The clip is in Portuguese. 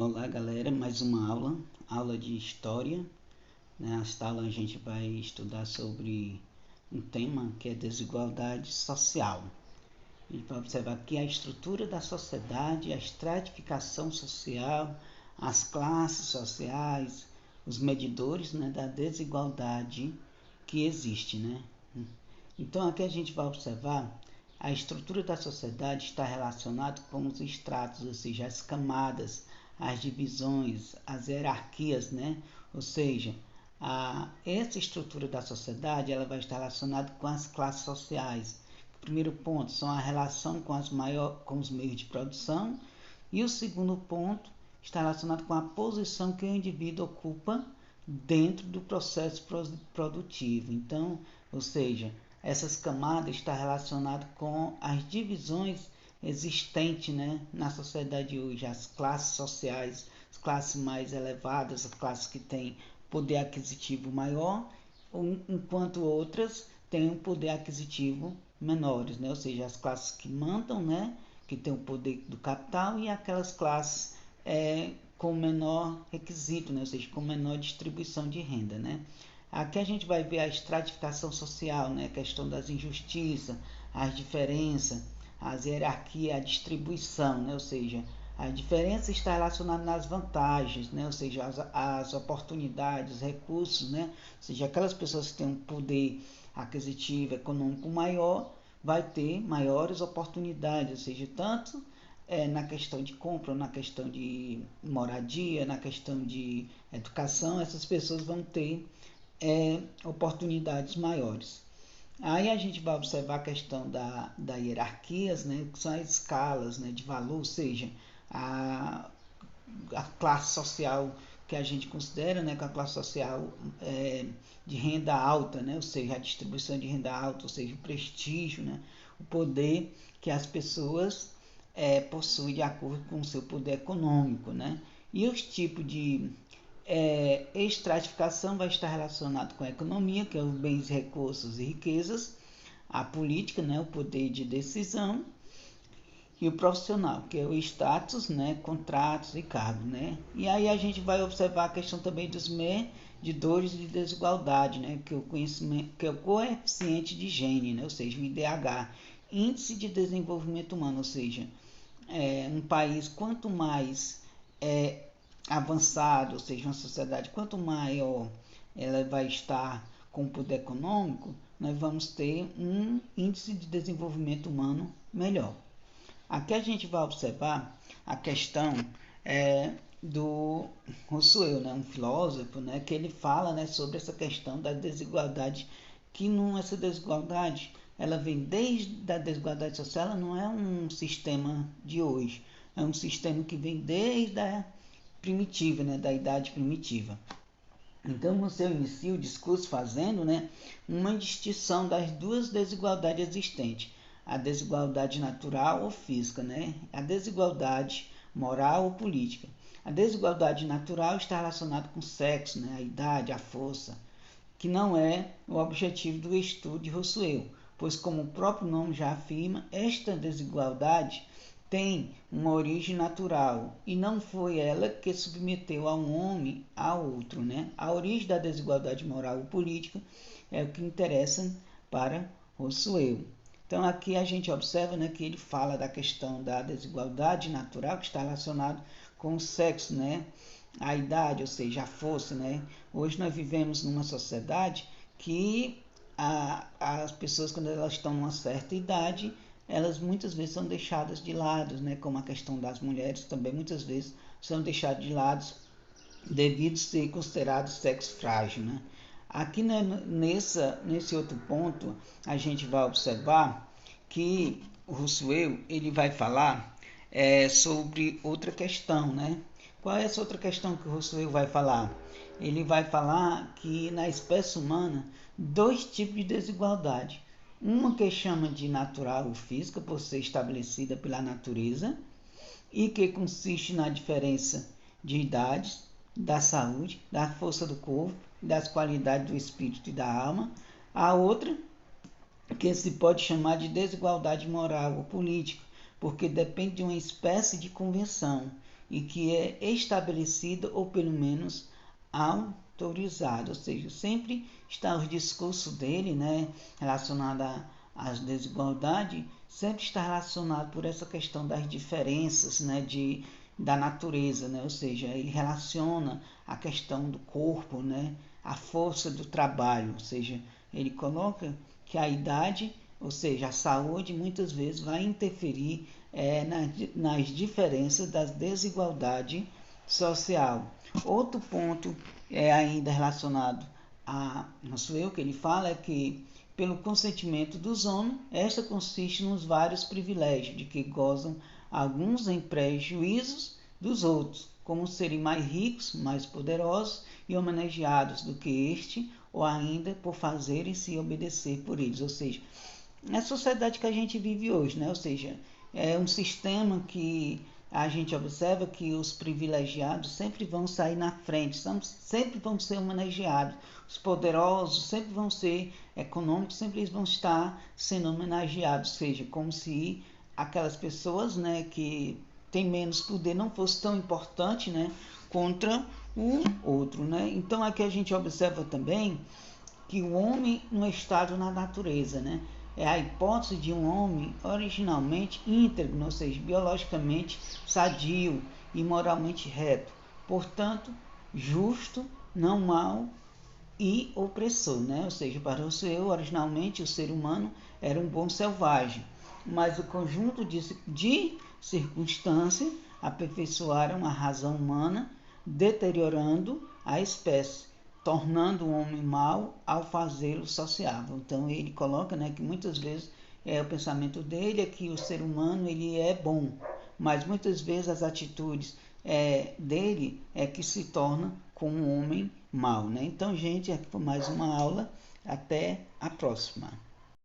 Olá galera, mais uma aula de história. Nesta aula a gente vai estudar sobre um tema que é desigualdade social. A gente vai observar aqui a estrutura da sociedade, a estratificação social, as classes sociais, os medidores, da desigualdade que existe, Então aqui a gente vai observar a estrutura da sociedade está relacionada com os estratos, ou seja, as camadas, as divisões, as hierarquias, Ou seja, essa estrutura da sociedade ela vai estar relacionada com as classes sociais. O primeiro ponto são a relação com os meios de produção e o segundo ponto está relacionado com a posição que o indivíduo ocupa dentro do processo produtivo. Então, ou seja, essas camadas estão relacionadas com as divisões existentes na sociedade hoje, as classes sociais, as classes mais elevadas, as classes que têm poder aquisitivo maior, enquanto outras têm um poder aquisitivo menores, ou seja, as classes que mandam, que têm o poder do capital, e aquelas classes com menor requisito, ou seja, com menor distribuição de renda, Aqui a gente vai ver a estratificação social, a questão das injustiças, as diferenças, as hierarquias, a distribuição, ou seja, a diferença está relacionada nas vantagens, ou seja, as oportunidades, os recursos, Ou seja, aquelas pessoas que têm um poder aquisitivo econômico maior, vai ter maiores oportunidades, ou seja, tanto na questão de compra, na questão de moradia, na questão de educação, essas pessoas vão ter oportunidades maiores. Aí a gente vai observar a questão da hierarquias, que são as escalas de valor, ou seja, a classe social que a gente considera, que a classe social de renda alta, ou seja, a distribuição de renda alta, ou seja, o prestígio, o poder que as pessoas possuem de acordo com o seu poder econômico, E os tipos de estratificação vai estar relacionado com a economia, que é os bens, recursos e riquezas, a política, o poder de decisão, e o profissional, que é o status, contratos e cargos, E aí a gente vai observar a questão também dos medidores de desigualdade, que é o conhecimento, que é o coeficiente de Gini, ou seja, o IDH, Índice de Desenvolvimento Humano, ou seja, um país quanto mais avançado, ou seja, uma sociedade quanto maior ela vai estar com poder econômico, nós vamos ter um índice de desenvolvimento humano melhor. Aqui a gente vai observar a questão do Rousseau, um filósofo, que ele fala sobre essa questão da desigualdade, que essa desigualdade ela vem desde a desigualdade social, ela não é um sistema de hoje, é um sistema que vem desde a primitiva, da idade primitiva. Então, você inicia o discurso fazendo uma distinção das duas desigualdades existentes, a desigualdade natural ou física, a desigualdade moral ou política. A desigualdade natural está relacionada com o sexo, a idade, a força, que não é o objetivo do estudo de Rousseau, pois, como o próprio nome já afirma, esta desigualdade tem uma origem natural e não foi ela que submeteu a um homem a outro, A origem da desigualdade moral e política é o que interessa para Rousseau. Então aqui a gente observa que ele fala da questão da desigualdade natural que está relacionado com o sexo, a idade, ou seja, a força, Hoje nós vivemos numa sociedade que as pessoas, quando elas estão numa certa idade, elas muitas vezes são deixadas de lado, como a questão das mulheres também muitas vezes são deixadas de lado devido a ser considerado sexo frágil, Aqui nesse outro ponto a gente vai observar que o Rousseau ele vai falar sobre outra questão, Qual é essa outra questão que o Rousseau vai falar? Ele vai falar que na espécie humana dois tipos de desigualdade. Uma que chama de natural ou física, por ser estabelecida pela natureza, e que consiste na diferença de idades, da saúde, da força do corpo, das qualidades do espírito e da alma. A outra, que se pode chamar de desigualdade moral ou política, porque depende de uma espécie de convenção e que é estabelecida ou pelo menos autorizada. Ou seja, sempre está o discurso dele, né, relacionado às desigualdades, sempre está relacionado por essa questão das diferenças, né, da natureza, né? Ou seja, ele relaciona a questão do corpo, né, a força do trabalho, ou seja, ele coloca que a idade, ou seja, a saúde, muitas vezes vai interferir nas diferenças das desigualdades social. Outro ponto ainda relacionado a nosso eu, que ele fala, é que pelo consentimento dos homens, esta consiste nos vários privilégios de que gozam alguns em prejuízos dos outros, como serem mais ricos, mais poderosos e homenageados do que este, ou ainda por fazerem-se obedecer por eles. Ou seja, é a sociedade que a gente vive hoje, né? Ou seja, é um sistema que a gente observa que os privilegiados sempre vão sair na frente, sempre vão ser homenageados. Os poderosos sempre vão ser econômicos, sempre vão estar sendo homenageados, ou seja, como se aquelas pessoas, né, que têm menos poder não fosse tão importante, né, contra o outro, né? Então aqui a gente observa também que o homem no estado na natureza, né? É a hipótese de um homem originalmente íntegro, ou seja, biologicamente sadio e moralmente reto, portanto, justo, não mau e opressor, né? Ou seja, para o seu, originalmente, o ser humano era um bom selvagem, mas o conjunto de circunstâncias aperfeiçoaram a razão humana, deteriorando a espécie, tornando o homem mau ao fazê-lo sociável. Então ele coloca, né, que muitas vezes o pensamento dele é que o ser humano ele é bom, mas muitas vezes as atitudes dele é que se torna como um homem mau, né? Então, gente, aqui foi mais uma aula. Até a próxima.